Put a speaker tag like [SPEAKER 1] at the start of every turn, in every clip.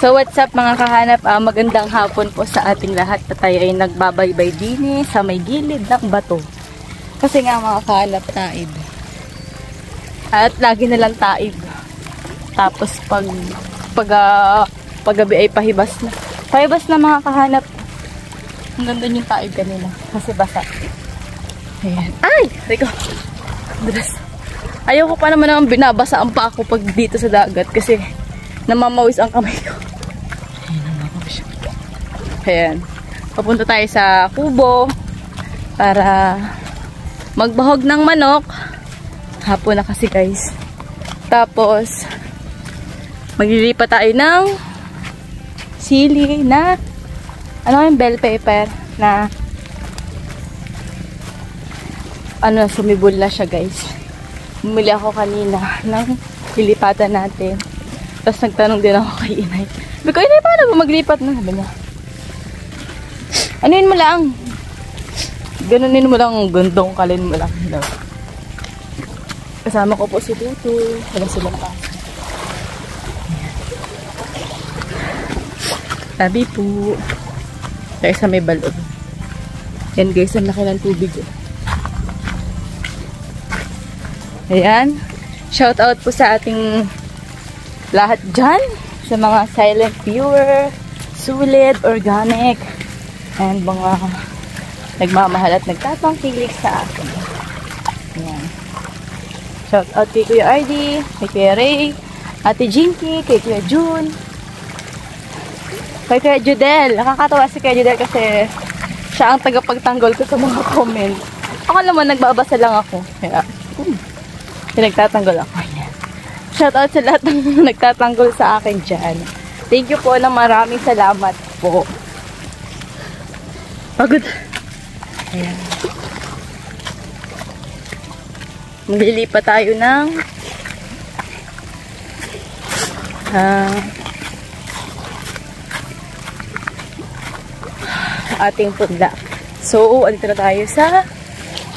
[SPEAKER 1] So what's up mga kahanap, magandang hapon po sa ating lahat na tayo ay nagbabaybay din sa may gilid ng bato. Kasi nga mga kahanap, taib. At lagi nalang taib. Tapos paggabi ay pahibas na. Pahibas na mga kahanap. Hanggang doon yung taib kanina. Kasi basa. Ayan. Ay! Rico! Ayaw ko pa naman naman binabasa ang pa ako pag dito sa dagat. Kasi namamawis ang kamay ko. Ayan. Papunta tayo sa kubo para magbahog ng manok. Hapon na kasi guys. Tapos maglilipat tayo ng sili na ano yung bell pepper na ano, sumibol na siya guys. Bumili ako kanina ng lilipatan natin. Tapos nagtanong din ako kay Inay. Sabi ko, Inay, paano ba maglipat na? Sabi niya, anuin mo lang. Ganunin mo lang, gandong kalin mo lang. Kasama ko po si Tutu. Wala silang pa. Sabi po. Kaya sa may balon. Yan guys, ang laki ng tubig. Ayan. Shout out po sa ating lahat dyan. Sa mga silent viewer, sulit, organic, and mga nagmamahal at nagtatangkilik sa akin. Ayan. Shout out kay Kuya RD, kay Kuya Ray, Ate Jinky, kay Kuya June, kay Kuya Judel. Nakakatawa si Kuya Judel kasi siya ang tagapagtanggol ko sa mga comment. Ako naman nagbabasa lang ako. Kaya, nagtatanggol ako. Ayan. Shout out sa lahat ng nagtatanggol sa akin dyan. Thank you po na maraming salamat po. Pagod. Ayan. Maglilipat tayo ng ating pudla. So, andito na tayo sa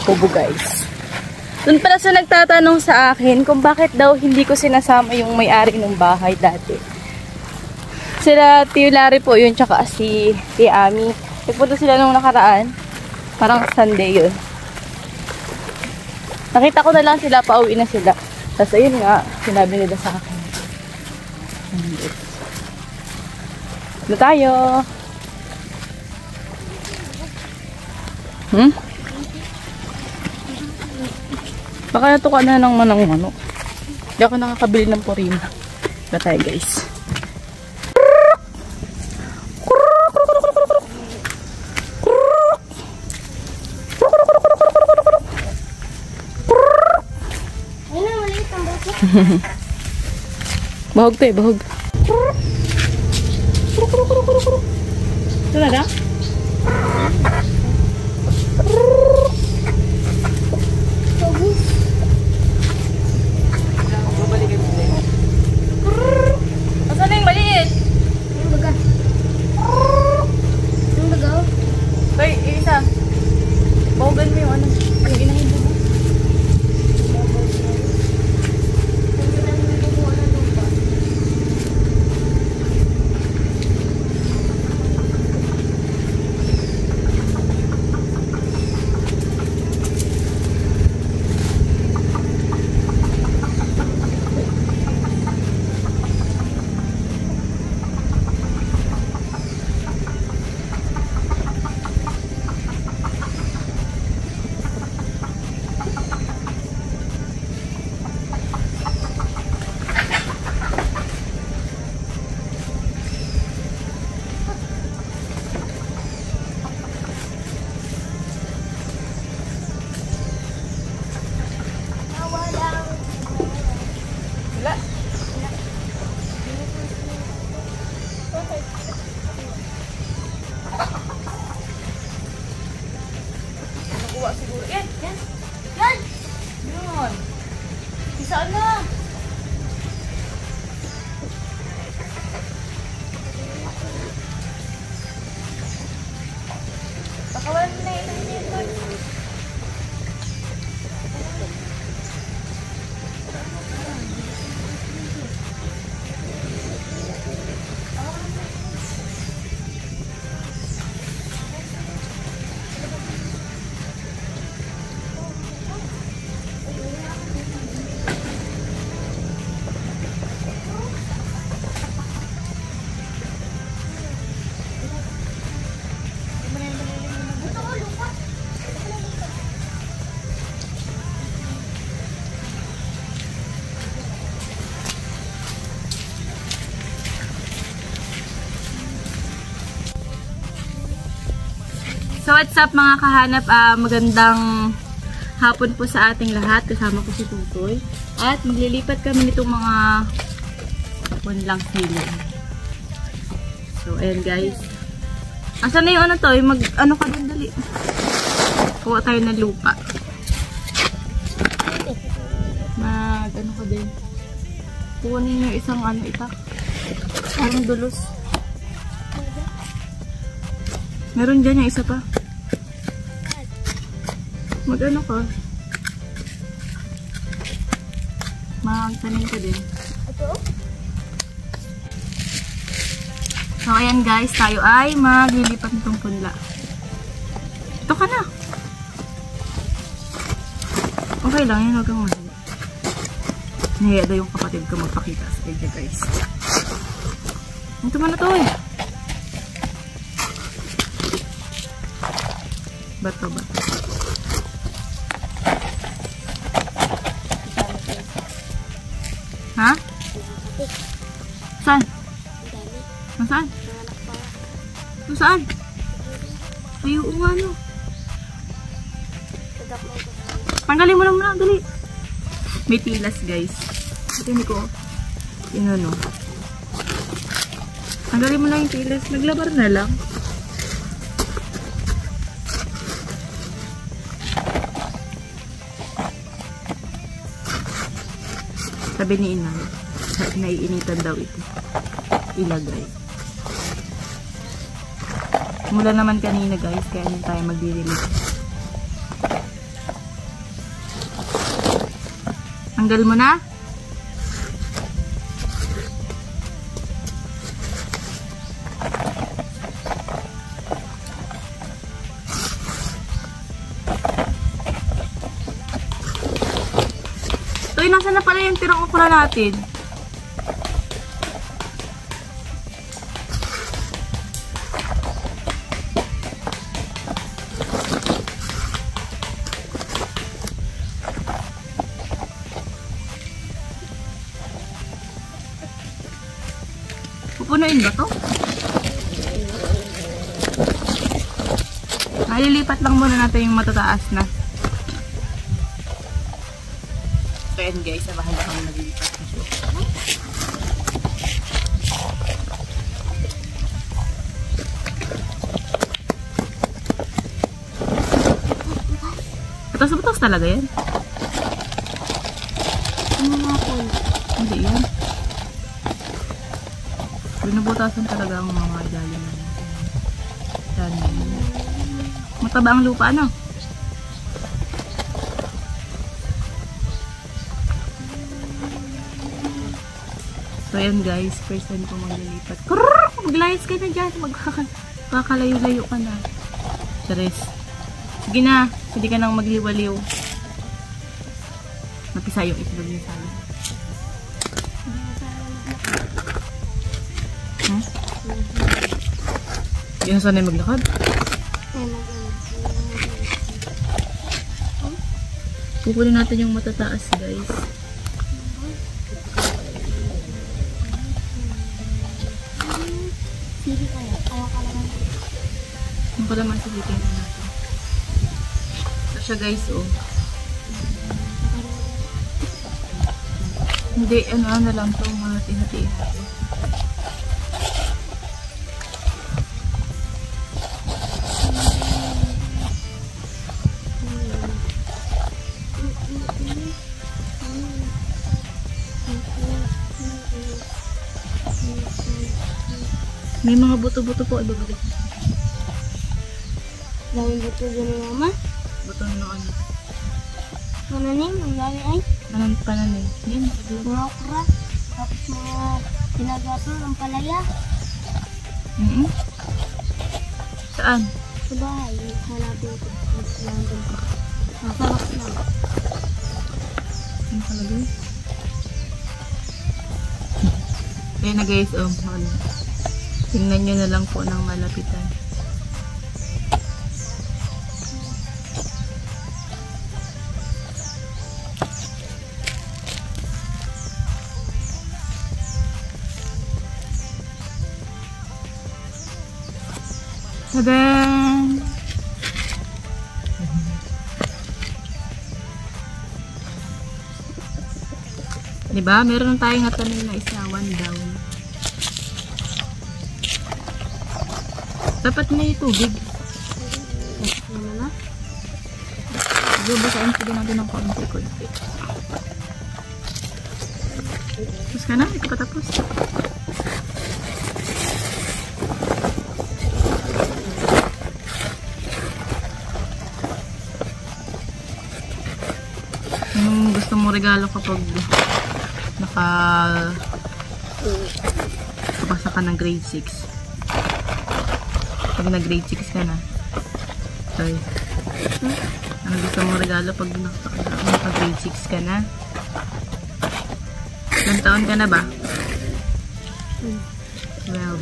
[SPEAKER 1] kubo guys. Doon pala sa nagtatanong sa akin kung bakit daw hindi ko sinasama yung may-ari ng bahay dati. Sila Tio Larry po yun, tsaka si Tia Ami. Nagpunta sila nung nakaraan. Parang Sunday yun. Nakita ko na lang sila, pauwi na sila. Tapos ayun nga, sinabi nila sa akin. Ano tayo? Baka natuka na ng manang-manok. Hindi ako nakakabili ng purina. Ito tayo guys. Bahog to eh, bahog. Ito na da? Asan na yung maliit? Yung baga. Yung baga. Bay, isa. Bahogan mo yung ano. Yung inahin mo. So what's up mga kahanap, magandang hapon po sa ating lahat. Kasama ko si Tutoy. At maglilipat kami nitong mga punlang siling. So ayan guys. Asan na yung ano to? Yung ano ka dun, dali. Kuha tayo ng lupa. Ano ka din. Kunin yung isang ano itak. Parang dulos. Meron dyan yung isa pa. Mag-ano ka? Magtanim ka din.
[SPEAKER 2] Ito?
[SPEAKER 1] So, ayan guys. Tayo ay maglilipat nitong punla. Ito ka na. Okay lang. Yan, huwag kang mahal. Nahiya daw yung kapatid ko magpakita sa inyo guys. Ito man na to eh. Bato. Ha? Saan? Saan? Saan? Ay, oo nga no. Tanggalin mo lang muna, dali. May tilas guys. Ito hindi ko. Yun ano. Tanggalin mo lang yung tilas. Naglabar na lang. Sabi ni Inay, naiinitan daw ito. Ilagay. Mula naman kanina guys, kaya hindi tayo magdidilig. Tanggal mo na? Uy, nasa na pala yung tirang okra natin? Pupunuin ba to? Nalilipat lang muna natin yung matataas na. So yan guys, sabahan na kami naglilipat. Butas-butas talaga yan.
[SPEAKER 2] Ano nga po?
[SPEAKER 1] Hindi yan. Binubutasan talaga ang mga ilalim na yan. Mataba ang lupa, ano? So ayan guys, first time ko maglilipat. Maglayas ka na dyan. Magkakalayo-layo ka na. Charis. Sige na. Hindi ka nang magliwaliw. Napisa yung itlog niya sa'yo. Hmm? Yan sanay maglakad? Kukunin natin yung matataas guys. Yung kalaman silitin na natin. Ito siya guys, oh. Hindi, ano na lang ito, hati-hati. May mga buto-buto po, ibabalik.
[SPEAKER 2] Daming buto dyan ni Mama.
[SPEAKER 1] Buto na ano.
[SPEAKER 2] Pananim, ang dami ay.
[SPEAKER 1] Anong pananim? Yan.
[SPEAKER 2] Mga okra. Tapos mga pinagato ng palaya.
[SPEAKER 1] Saan?
[SPEAKER 2] Sa bahay, hanapin ko. Masarap na.
[SPEAKER 1] Ano talaga? Ayan na guys, oh. Tingnan nyo na lang po ng malapitan. Tada! Diba? Meron tayong natanim na isawan daw. Dapat may tubig.
[SPEAKER 2] Ano na?
[SPEAKER 1] Bubusain ko din natin ng konti-konti. Tapos ka na? Ito patapos. Anong gusto mo regalo kapag kapasa ka ng grade 6? Pag nag-grade 6 ka na. Sorry. Ano gusto mong regalo pag naka-grade 6 ka na? Ilang taon ka na ba? 12.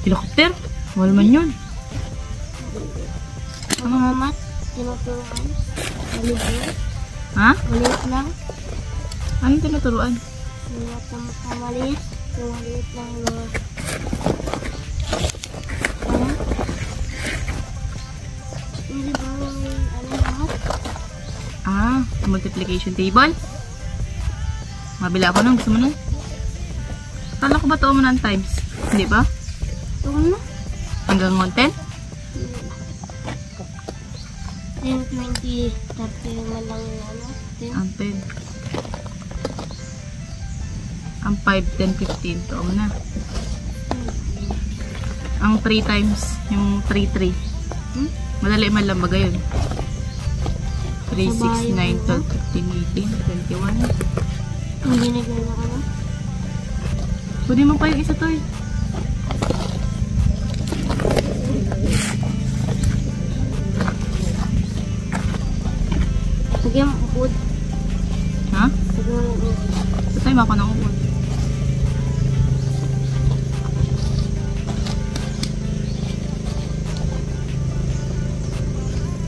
[SPEAKER 1] Helicopter? Wala man yun.
[SPEAKER 2] Mga mamat, tinuturuan. Maliit lang.
[SPEAKER 1] Ha?
[SPEAKER 2] Maliit lang.
[SPEAKER 1] Anong tinuturuan?
[SPEAKER 2] Yung maliit. Yung maliit lang mga... Ano? Hindi ba ano lahat?
[SPEAKER 1] Ah, multiplication table? Mabila ako nung gusto mo nun? Kala ko ba ito mo ng times? Hindi ba?
[SPEAKER 2] Ito na.
[SPEAKER 1] Hanggang 110?
[SPEAKER 2] 10, 20, 30 man lang yung ano. 10.
[SPEAKER 1] Ang 10. Ang 5, 10, 15. Ito mo na. Ang 3 times, yung 3, 3. Madali man lang baga yun. 3, 6, 9, 12, 15, 18, 21.
[SPEAKER 2] Hindi nagay na ano.
[SPEAKER 1] Pwede mo pa yung isa to eh.
[SPEAKER 2] Lagyan mo upod.
[SPEAKER 1] Ha?
[SPEAKER 2] Lagyan mo upod.
[SPEAKER 1] Sa time ako ng upod.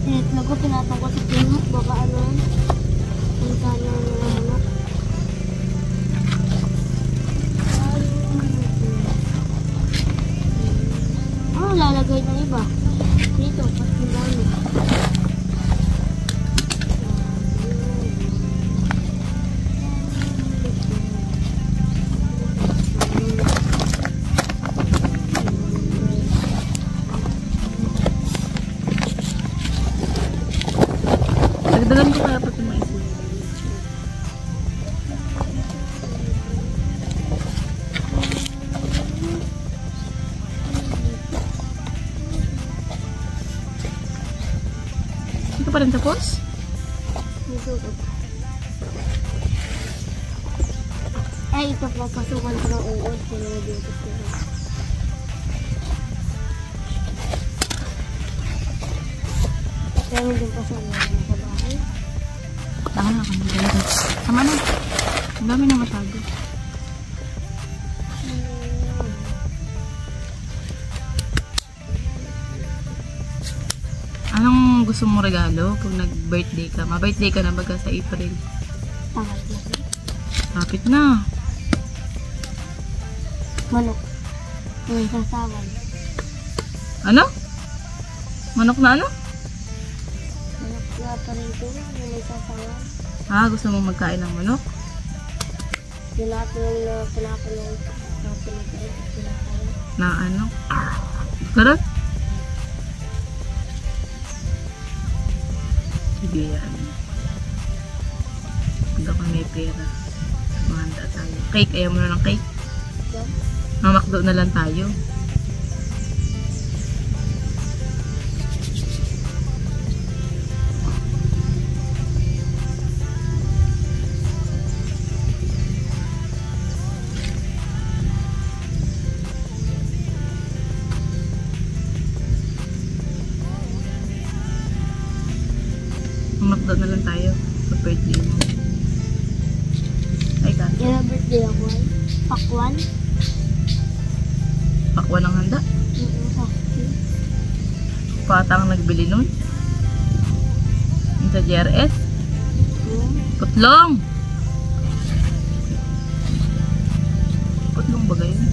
[SPEAKER 2] Tinitlog ko, pinatang ko sa pinok. Baka ano yun. Ang kanya nila manok. Oh, lalagay ng iba. Dito, pati dami.
[SPEAKER 1] Dagdagan ko kaya pa ito mais. Ito pa rin tapos?
[SPEAKER 2] Ay, ito pa pasukan ko ng uod. Pinagdito sila. Kaya din pa sa bahay.
[SPEAKER 1] Tama na kami dalaga. Tama na. Ang dami na masyado. Anong gusto mong regalo pag nag-birthday ka? Ma-birthday ka na baga sa April.
[SPEAKER 2] Tangal na.
[SPEAKER 1] Kapit na.
[SPEAKER 2] Manok. Yung sasawan.
[SPEAKER 1] Ano? Manok na ano?
[SPEAKER 2] Manok nga pa rin ito. Yung may sasawan.
[SPEAKER 1] Ah, gusto mong magkain ng manok?
[SPEAKER 2] Yung lahat yung pinakulong.
[SPEAKER 1] Na ano? Karat? Sige yan. Pag ako may pera, mahanda tayo. Cake, ayaw mo na ng cake? Mamakdo na lang tayo. Mamakdo na lang tayo sa birthday mo. Ay ka.
[SPEAKER 2] Yung birthday ako ay pakwan.
[SPEAKER 1] Pakwan ang handa.
[SPEAKER 2] Sakti.
[SPEAKER 1] Patang nagbili nun. Yung sa GRS. Putlong! Putlong ba gayon?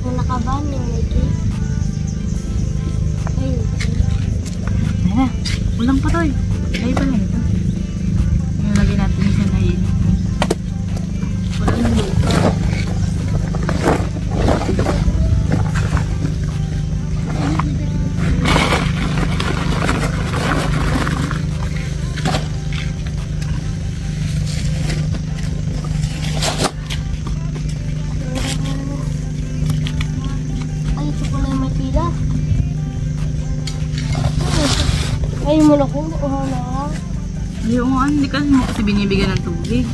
[SPEAKER 2] Yung nakaban yung may cake. Ayun.
[SPEAKER 1] Ayan na. Ulang pa to eh. Ay pa lang ito. Nilagay natin sa nainit. Wala na dito.
[SPEAKER 2] Ay, mo na kung na.
[SPEAKER 1] Yung hindi kasi binibigyan ng tubig.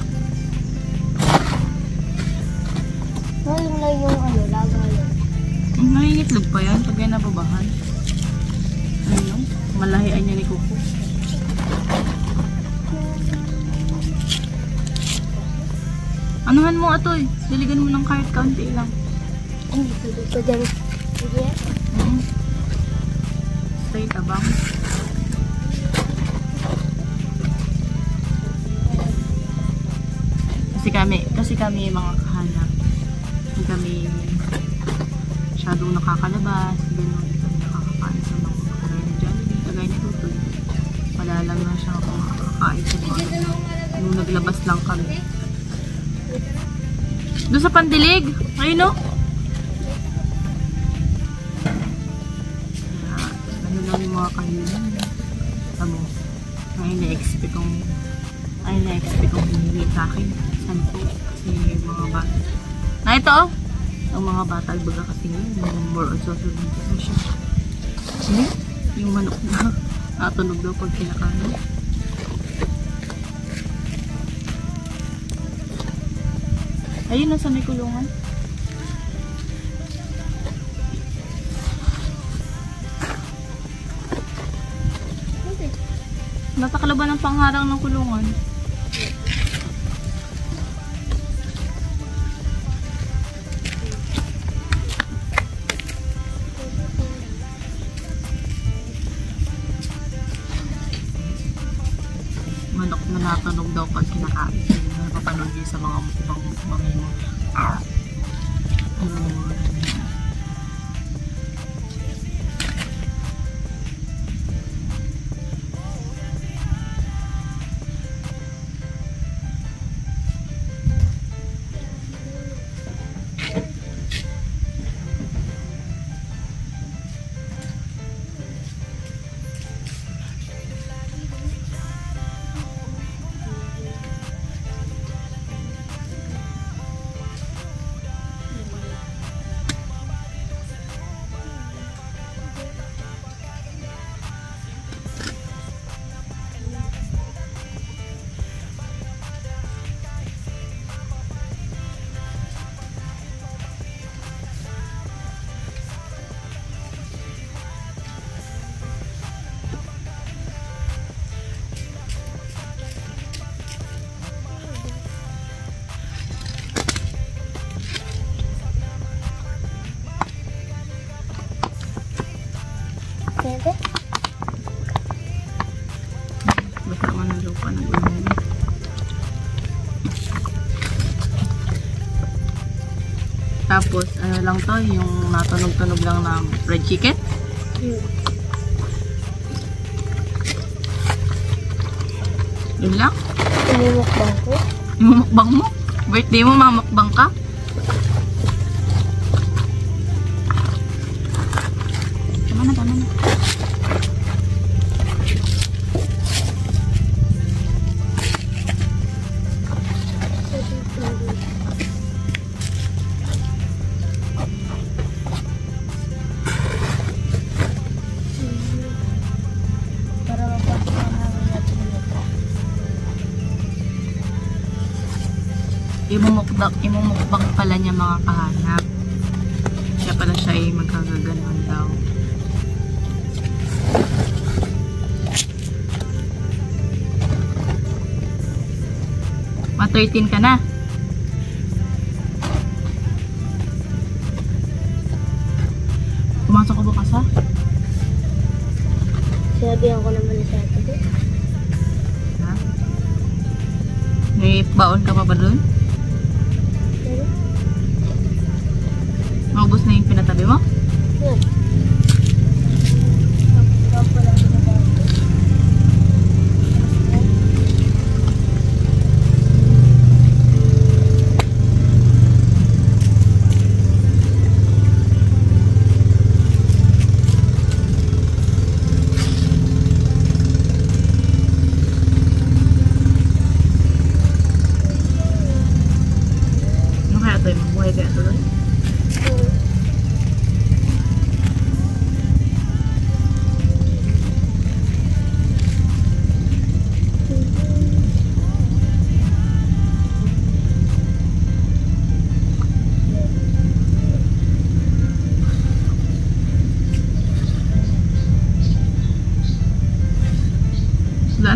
[SPEAKER 2] Yung lang yung lagay.
[SPEAKER 1] Nangingitlog pa yan pag yan nababahan. Ayun, malahian niya ni Kuko. Anuhan mo atoy, diligan mo ng kahit kaunti lang.
[SPEAKER 2] Ay, dito dyan. Sige.
[SPEAKER 1] Straight abang. Kasi kami mga kahanap. Hindi kami masyadong nakakalabas. Ganun, hindi kami nakakakain sa mga kagaya ni Jollibee, kagaya ni Tutoy. Wala lang na siya makakain sa mga nung naglabas lang kami. Doon sa Pandilig, ayun no? Ano lang yung mga kahilan. Tamo, ay na-expect kong hinili sa akin. Santo. Kasi yung mga bata. Na ito oh! Ang mga bata baga kasi yung more on social media na siya. Yung manok na natunog daw pag kinakain. Ayun na sa may kulungan. Napakalaban ng pangharang ng kulungan. Manok na natunog daw pag kinakain. Napapanood yun sa mga ibang mukbangin mo.
[SPEAKER 2] Pwede?
[SPEAKER 1] Basta man ang lupa ng gulong. Tapos, ano lang to, yung natunog-tunog lang ng fried chicken. Yun lang.
[SPEAKER 2] Imumukbang ko.
[SPEAKER 1] Imumukbang mo? Birthday mo, mamukbang ka? Tama na, tama na.
[SPEAKER 2] Para mapasok namin natin ito.
[SPEAKER 1] Imumukbang pala niya mga kahanap. Kaya pala siya ay magkagaganon daw. Ma-13 ka na. Pumasok ka bukas ha?
[SPEAKER 2] Sinabihan ko naman sa ito.
[SPEAKER 1] Ha? May baon ka pa ba doon?
[SPEAKER 2] Pero,
[SPEAKER 1] Maubos na yung pinatabi mo?
[SPEAKER 2] yun. Tapos lang sa bago.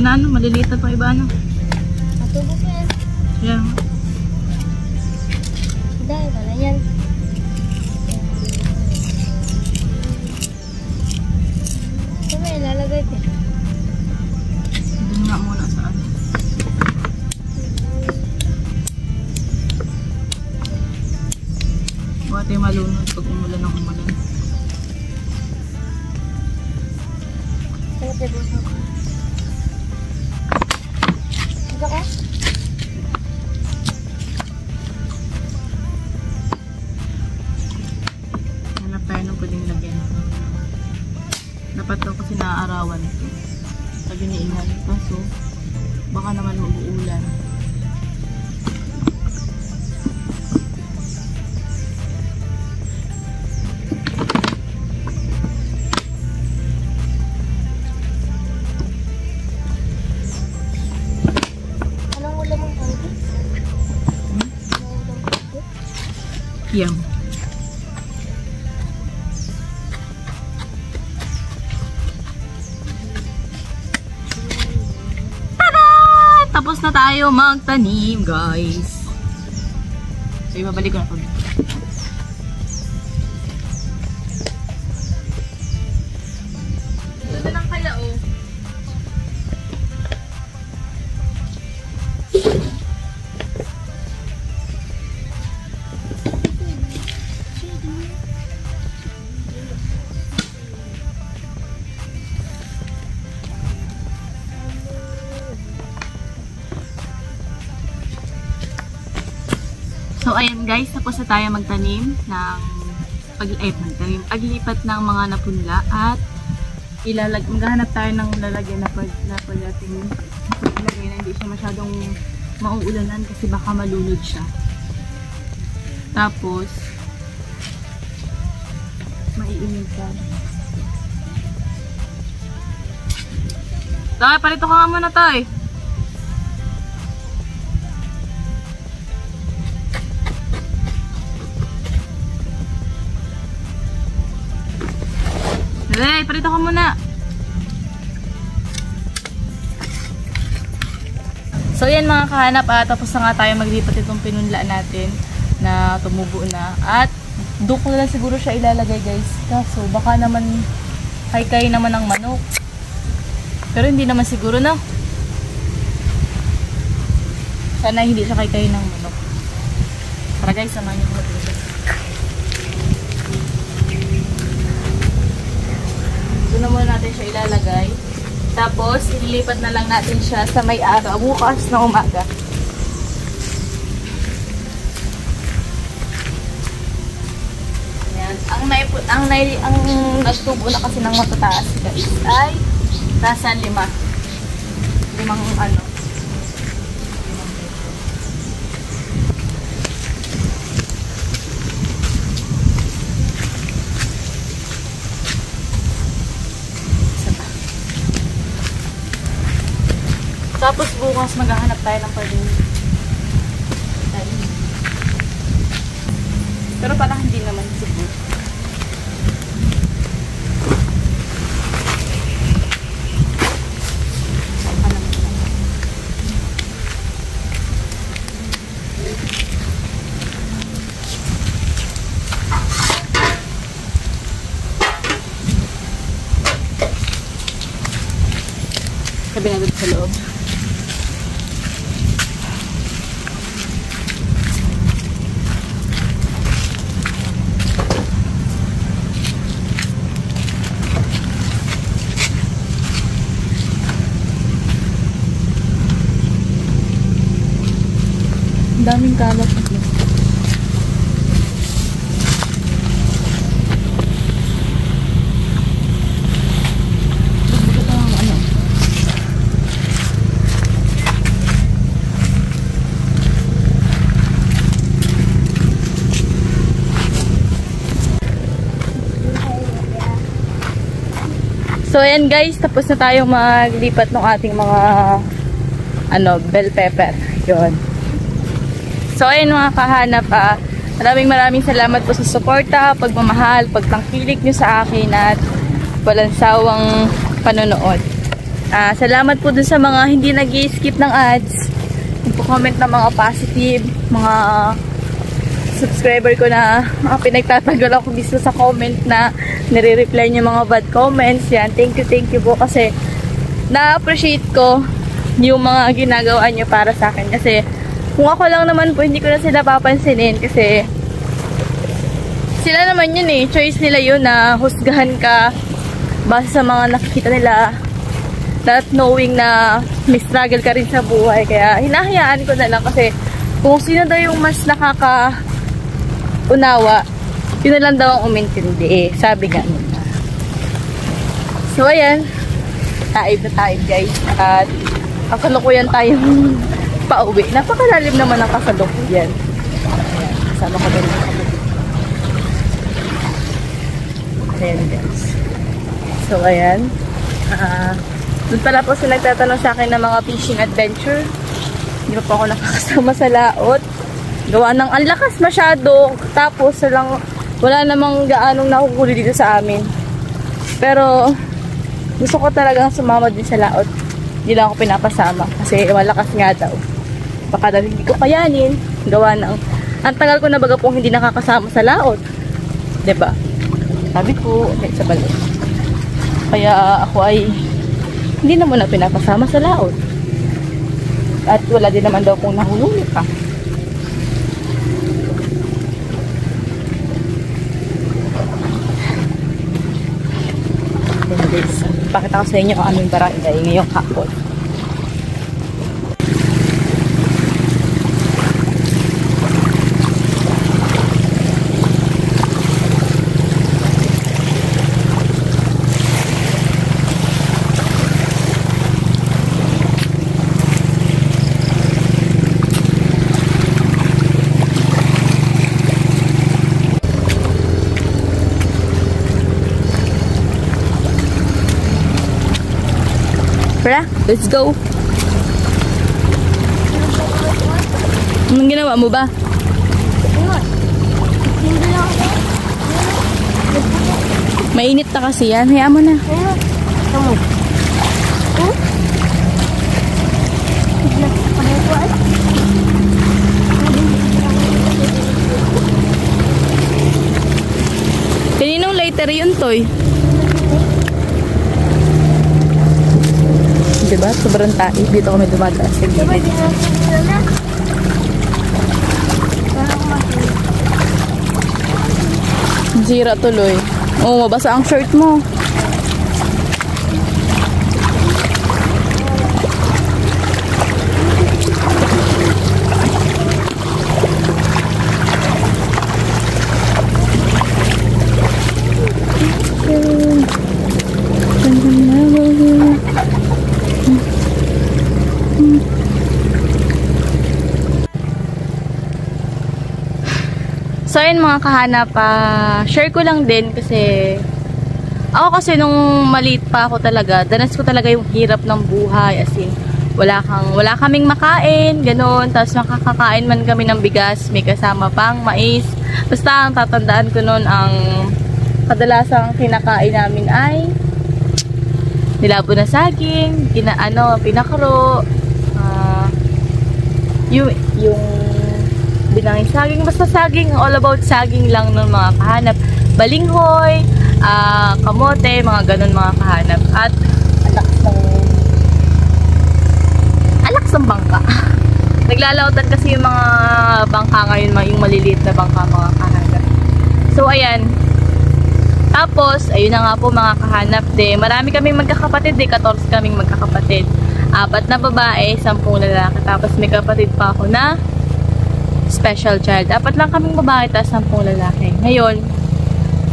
[SPEAKER 1] na ano, maliliit na pa iba ano.
[SPEAKER 2] Matubo pa yan.
[SPEAKER 1] Yeah.
[SPEAKER 2] Dahil wala yan. Ito may ilalagay ko.
[SPEAKER 1] Doon nga muna sa ano. Huwag tayo malunod pag umulan ng umulan.
[SPEAKER 2] Ito tayo ko. Ito ka?
[SPEAKER 1] Hanap tayo ng pwedeng lagyan. Dapat daw kasi naaarawan ito. Sabi ni Inay. Kaso, baka naman mag-uulan.
[SPEAKER 2] Anong ulam ang kalbi?
[SPEAKER 1] Yum. Tapos na tayo magtanim, guys. So, ibabalik ko na ito. Ito na lang kaya, oh. So, ayan guys, tapos na tayo magtanim ng paglipat ng mga napunla at maghahanap tayo ng lalagyan na pwedeng ilagay na hindi siya masyadong mauulanan kasi baka malunod siya. Tapos, maiinitan. Tay, palito ka nga muna, tay. Hey, parito ka muna. So yan mga kahanap, tapos na nga tayo maglipat itong pinunla natin na tumubo na. At doon ko na lang siguro siya ilalagay guys. Kaso baka naman kay naman ng manok. Pero hindi naman siguro na. Sana hindi siya kay ng manok. Tara guys, samahan niyo ko dito. Doon na muna natin siya ilalagay. Tapos, ililipat na lang natin siya sa may araw. Bukas na umaga. Ayan. Ang nagtubo na kasi ng matataas guys ay nasa 5. 5 ano. Tapos bukas maghahanap tayo ng pwedeng tanim. Pero parang hindi naman siguro. Sabi na dito sa loob. Daming kalat ito. So ayan guys, tapos na tayong maglipat ng ating mga bell pepper. Yun. So ayun mga kahanap, maraming salamat po sa suporta, pagmamahal, pagtangkilik nyo sa akin at walang sawang panonood. Salamat po dun sa mga hindi nag-skip ng ads. Nagpo-comment ng mga positive, mga subscriber ko na pinagtatagal ako gusto sa comment na nire-reply niyo mga bad comments. Yan, thank you po kasi na-appreciate ko yung mga ginagawa niyo para sa akin. Kasi kung ako lang naman po, hindi ko na sila papansinin kasi sila naman yun eh. Choice nila yun na husgahan ka base sa mga nakikita nila. Not knowing na may struggle ka rin sa buhay. Kaya hinahayaan ko na lang kasi kung sino daw yung mas nakaka-unawa, yun na lang daw ang umintindi. Sabi nga nila. So ayan, taib na taib guys. At ang kalukuyan tayong pauwi. Napakalalim naman ang kasalukuyan. Ayan, kasama ko din ang kapatid. Ayan guys. So ayan. Doon pala po sila nagtatanong sa akin ng mga fishing adventure. Hindi pa po ako nakakasama sa laot. Gawa ng ang lakas masyado. Tapos wala namang gaanong nakuhuli dito sa amin. Pero gusto ko talagang sumama din sa laot. Hindi lang ako pinapasama. Kasi malakas nga daw. Baka daw hindi ko kayanin. Gawa ng ang tagal ko na baga pong hindi nakakasama sa laot. Diba? Sabi ko, sa balot. Kaya ako ay hindi naman na pinapasama sa laot. At wala din naman daw kung nahuhuli pa. Guys, pakita ko sa inyo ang aming barangay ngayong hapon. Tara, let's go. Anong ginawa mo ba? Mainit na kasi yan. Hayaan mo na. Kaninong lighter yun, Toy? Diba? Sobrang tayo. Dito kami dumataas sa gilid. Zira tuloy. Oo, mabasa ang shirt mo. So ayun mga kahanap, share ko lang din kasi ako kasi nung maliit pa ako talaga, danas ko talaga yung hirap ng buhay, as in wala kaming makain, ganun, tapos makakakain man kami ng bigas, may kasama pang mais. Basta ang tatandaan ko noon, ang kadalasang kinakain namin ay nilabo na saging, pinakro, yung binangin saging, basta saging, all about saging lang nun mga kahanap. Balinghoy, kamote, mga ganun mga kahanap. At alaks ng bangka. Naglalautan kasi yung mga bangka ngayon, yung maliliit na bangka mga kahanap. So ayan. Tapos, ayun na nga po mga kahanap. Marami kaming magkakapatid, 14 kaming magkakapatid. 4 na babae, 10 lalaki. Tapos may kapatid pa ako na special child. 4 lang kaming babae, tapos 10 lalaki. Ngayon,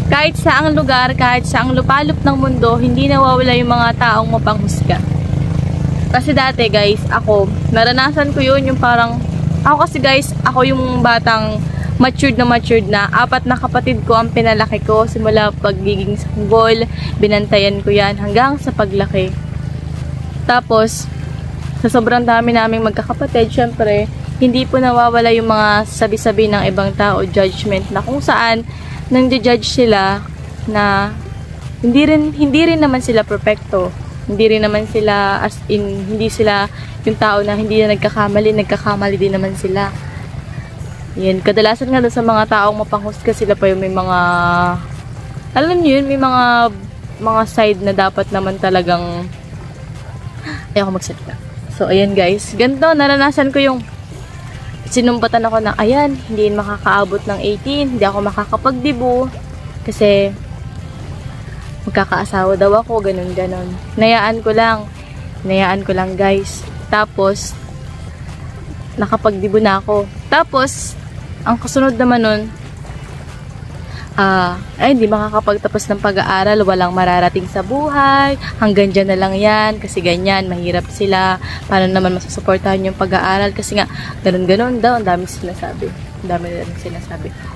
[SPEAKER 1] kahit saang lugar, kahit saang lupalop ng mundo, hindi nawawala yung mga taong mapanghusga. Kasi dati guys, ako, naranasan ko yun, yung parang, ako kasi guys, ako yung batang matured na. 4 na kapatid ko ang pinalaki ko, simula pagiging sanggol, binantayan ko yan, hanggang sa paglaki. Tapos, sa sobrang dami naming magkakapatid, syempre, hindi po nawawala yung mga sabi-sabi ng ibang tao, judgment, na kung saan nang judge sila na hindi rin naman sila perfecto. Hindi rin naman sila, as in, hindi sila yung tao na hindi na nagkakamali din naman sila. Yan, kadalasan nga sa mga taong mapanghusga, sila pa yung may mga, alam niyo yun, may mga side na dapat naman talagang, ayoko magsalita. So, ayan guys, ganito, naranasan ko yung sinumpatan ako na, ayan, hindi makakaabot ng 18, hindi ako makakapagdibo, kasi magkakaasawa daw ako, ganun. Nayaan ko lang guys. Tapos, nakapagdibo na ako. Tapos, ang kasunod naman nun, ay, hindi makakapagtapos ng pag-aaral, walang mararating sa buhay, hanggang dyan na lang yan, kasi ganyan, mahirap sila, paano naman masusuportahan yung pag-aaral, kasi nga, ganun daw, ang dami sinasabi.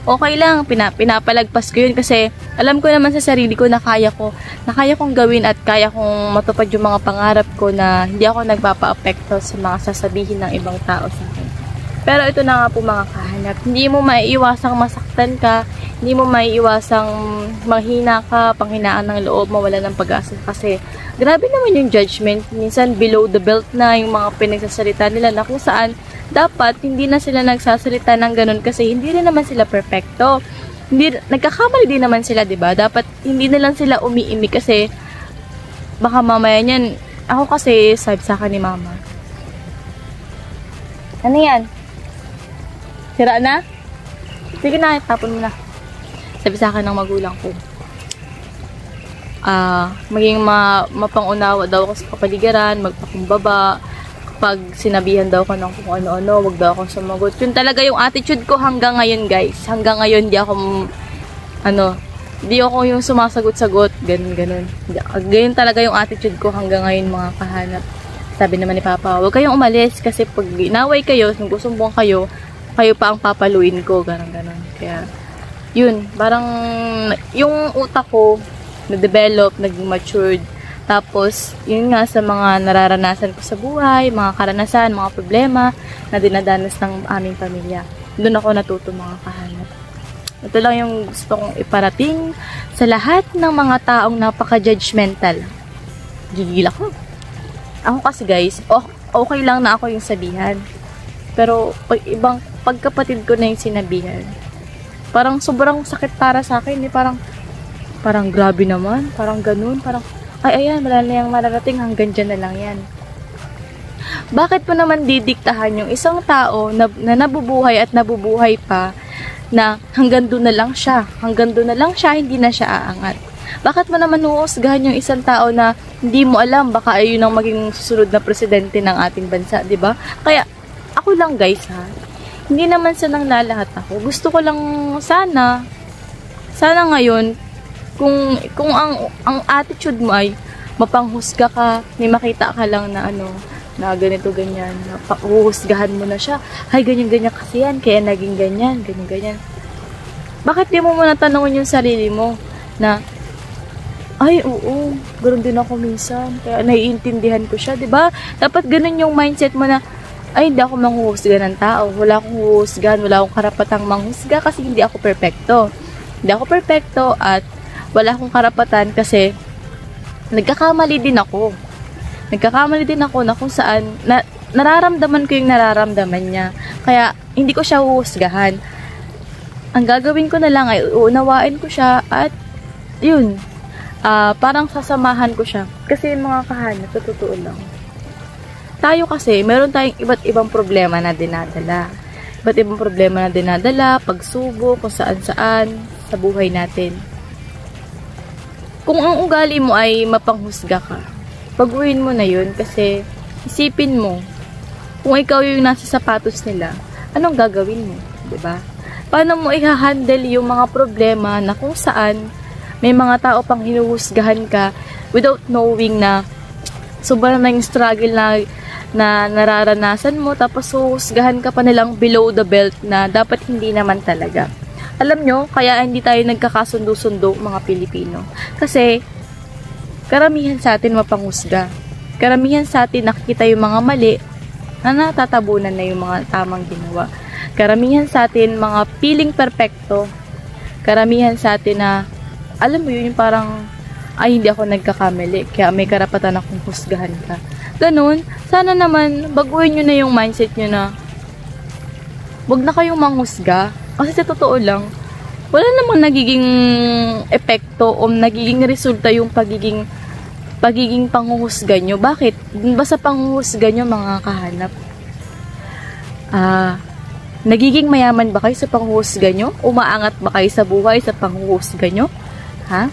[SPEAKER 1] Okay lang, pinapalagpas ko yun, kasi alam ko naman sa sarili ko na kaya kong gawin at kaya kong matupad yung mga pangarap ko na hindi ako nagpapa-apekto sa mga sasabihin ng ibang tao sa akin. Pero ito na nga po mga kahanap, hindi mo maiiwasang masaktan ka, hindi mo maiiwasang mahina ka, panghinaan ng loob, mawala ng pag-asa. Kasi grabe naman yung judgment. Minsan below the belt na yung mga pinagsasalita nila na kung saan dapat hindi na sila nagsasalita ng ganun kasi hindi rin naman sila perfecto. Nagkakamali din naman sila, diba? Dapat hindi na lang sila umiimi kasi baka mamaya niyan, ako kasi sabi sa akin ni mama. Ano yan? Sira na? Sige na, tapon mo na. Sabi sa akin ng magulang ko, maging mapangunawa daw ako sa kapaligiran, magpakumbaba, kapag sinabihan daw ko ng kung ano-ano, wag daw ako sumagot. Yun talaga yung attitude ko hanggang ngayon guys. Hanggang ngayon, di ako yung sumasagot-sagot, ganun. Ganyan talaga yung attitude ko hanggang ngayon mga kahanap. Sabi naman ni Papa, wag kayong umalis kasi pag inaway kayo, nagsusumbong kayo pa ang papaluin ko, ganun. Kaya, yun, parang yung utak ko na-develop, nag-matured. Tapos, yun nga sa mga nararanasan ko sa buhay, mga karanasan, mga problema na dinadanas ng aming pamilya. Doon ako natuto mga kahanap. Ito lang yung gusto kong iparating sa lahat ng mga taong napaka-judgmental. Gigil ako. Ako kasi guys, okay lang na ako yung sabihan. Pero pag kapatid ko na yung sinabihan, parang sobrang sakit para sa akin. Parang grabe naman. Parang ganun. Parang, ayan, wala na yung mararating. Hanggang dyan na lang yan. Bakit po naman didiktahan yung isang tao na nabubuhay at nabubuhay pa na hanggang doon na lang siya. Hanggang doon na lang siya, hindi na siya aangat. Bakit mo naman huusgahan yung isang tao na hindi mo alam, baka ayun ang maging susunod na presidente ng ating bansa, di ba? Kaya, ako lang guys ha, hindi naman sa nang lalahat ako. Gusto ko lang sana ngayon, kung ang attitude mo ay mapanghusga ka, may makita ka lang na na ganito ganyan, huhusgahan mo na siya, ay ganyan kasi yan, kaya naging ganyan. Bakit di mo muna tanongin yung sarili mo na, ay oo, ganoon din ako minsan, kaya naiintindihan ko siya, diba? Dapat ganun yung mindset mo na, ay hindi ako manghuhusga ng tao, wala akong huhusgahan, wala akong karapatang manghusga kasi hindi ako perfecto. Hindi ako perfecto at wala akong karapatan kasi nagkakamali din ako na kung saan nararamdaman ko yung nararamdaman niya. Kaya hindi ko siya huhusgahan. Ang gagawin ko na lang ay uunawain ko siya at yun, parang sasamahan ko siya. Kasi mga kahanap, sa totoo lang, tayo kasi, meron tayong iba't ibang problema na dinadala. Pagsubok, kung saan-saan sa buhay natin. Kung ang ugali mo ay mapanghusga ka, baguhin mo na yun kasi isipin mo, kung ikaw yung nasa sapatos nila, anong gagawin mo? Diba? Paano mo i-handle yung mga problema na kung saan may mga tao pang hinuhusgahan ka without knowing na sobrang na yung struggle na nararanasan mo, tapos huhusgahan ka pa nilang below the belt na dapat hindi naman talaga. Alam nyo, kaya hindi tayo nagkakasundo-sundo mga Pilipino. Kasi, karamihan sa atin mapanghusga. Karamihan sa atin nakikita yung mga mali na natatabunan na yung mga tamang ginawa. Karamihan sa atin mga feeling perfecto. Karamihan sa atin na, alam mo yun, yung parang ay hindi ako nagkakamali, kaya may karapatan akong husgahan ka. Ganun, sana naman baguhin nyo na yung mindset nyo na wag na kayong manghusga. Kasi sa totoo lang, wala namang nagiging epekto o nagiging resulta yung pagiging panghuhusga nyo. Bakit? Basta panghuhusga nyo, mga kahanap. Nagiging mayaman ba kayo sa panghuhusga nyo? Umaangat ba kayo sa buhay sa panghuhusga nyo? Ha?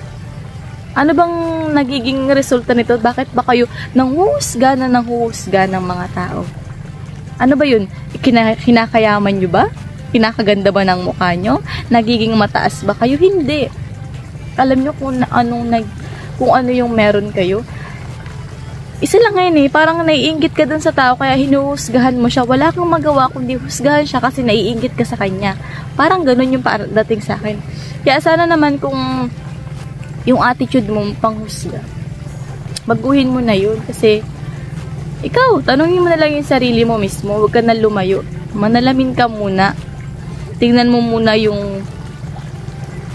[SPEAKER 1] Ano bang nagiging resulta nito? Bakit ba kayo nanghuhusga ng mga tao? Ano ba yun? Kinakayaman nyo ba? Kinakaganda ba ng mukha nyo? Nagiging mataas ba kayo? Hindi. Alam nyo kung ano yung meron kayo. Isa lang ngayon parang naiinggit ka dun sa tao kaya hinuhusgahan mo siya. Wala kang magawa kundi husgahan siya kasi naiinggit ka sa kanya. Parang ganun yung dating sa akin. Kaya sana naman kung yung attitude mo panghusga, baguhin mo na yun kasi ikaw, tanungin mo na lang yung sarili mo mismo. Huwag ka na lumayo. Manalamin ka muna. Tingnan mo muna yung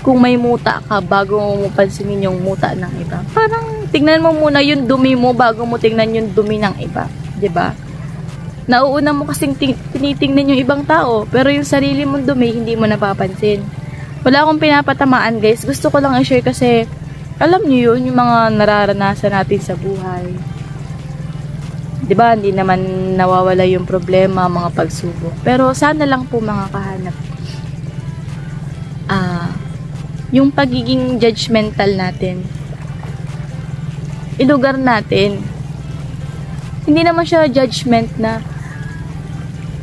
[SPEAKER 1] kung may muta ka bago mo pansinin yung muta ng iba. Parang tingnan mo muna yung dumi mo bago mo tingnan yung dumi ng iba. 'Di ba? Nauuna mo kasing tinitingnan yung ibang tao, pero yung sarili mong dumi hindi mo napapansin. Wala akong pinapatamaan, guys. Gusto ko lang i-share kasi alam niyo yun, yung mga nararanasan natin sa buhay. 'Di ba? Hindi naman nawawala yung problema, mga pagsubok. Pero sana lang po, mga kahanap, yung pagiging judgmental natin, ilugar natin. Hindi naman siya judgment na,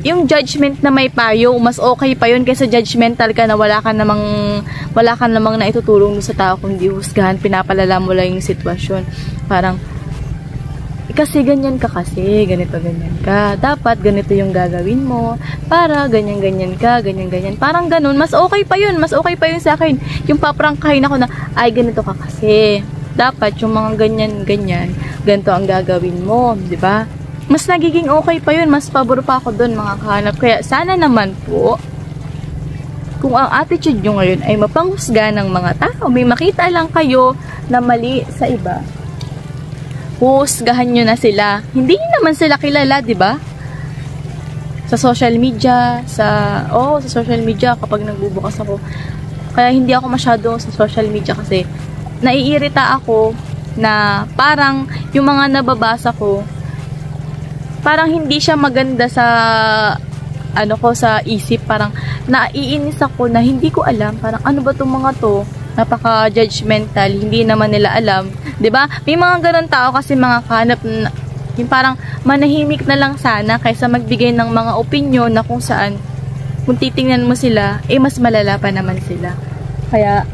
[SPEAKER 1] yung judgment na may payo, mas okay pa yun kaysa judgmental ka na wala ka namang naitutulong sa tao kundi husgahan, pinapalala mo lang yung sitwasyon. Parang, kasi ganyan ka kasi, ganito ganyan ka. Dapat ganito yung gagawin mo para ganyan ganyan ka, ganyan ganyan. Parang ganun, mas okay pa yun sa akin. Yung paprangkahin ako na, ay ganito ka kasi. Dapat yung mga ganyan ganyan, ganito ang gagawin mo, 'di ba? Mas nagiging okay pa yun, mas pabor pa ako doon, mga kahanap. Kaya sana naman po, kung ang attitude nyo ngayon ay mapanghusga ng mga tao, may makita lang kayo na mali sa iba, husgahan nyo na sila. Hindi naman sila kilala, di ba? Sa social media, sa social media kapag nagbubukas ako. Kaya hindi ako masyado sa social media kasi naiirita ako na parang yung mga nababasa ko, parang hindi siya maganda sa sa isip. Parang naiinis ako na hindi ko alam, parang ano ba tong mga to, napaka-judgmental, hindi naman nila alam, 'di ba? May mga ganun tao kasi, mga kahanap, yung parang manahimik na lang sana kaysa magbigay ng mga opinion na kung saan kung titingnan mo sila, mas malala pa naman sila. Kaya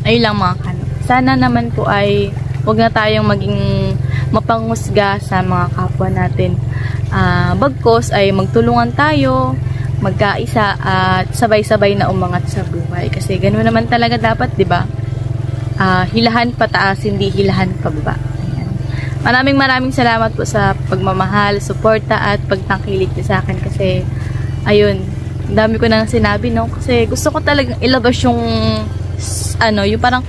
[SPEAKER 1] ayun lang, mga kahanap. Sana naman po ay wag na tayong maging mapanghusga sa mga kapwa natin. Bagkos ay magtulungan tayo, magkaisa, at sabay-sabay na umangat sa buhay. Kasi ganoon naman talaga dapat, 'di ba? Hilahan pataas, hindi hilahan pababa. Ayan. Maraming salamat po sa pagmamahal, suporta at pagtangkilik niyo sa akin kasi ayun, dami ko nang sinabi, no? Kasi gusto ko talagang ilabas yung yung parang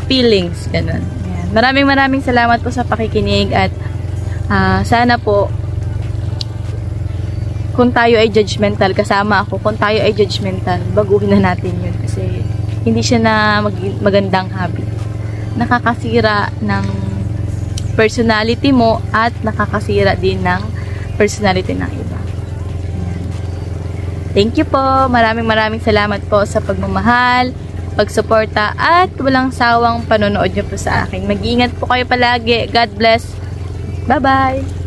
[SPEAKER 1] feelings, ganun. Ayan. Maraming salamat po sa pakikinig at sana po kung tayo ay judgmental, kasama ako, kung tayo ay judgmental, baguhin na natin yun kasi hindi siya na magandang habit. Nakakasira ng personality mo at nakakasira din ng personality ng iba. Ayan. Thank you po. Maraming salamat po sa pagmamahal, pagsuporta at walang sawang panonood niyo po sa akin. Mag-iingat po kayo palagi. God bless. Bye-bye.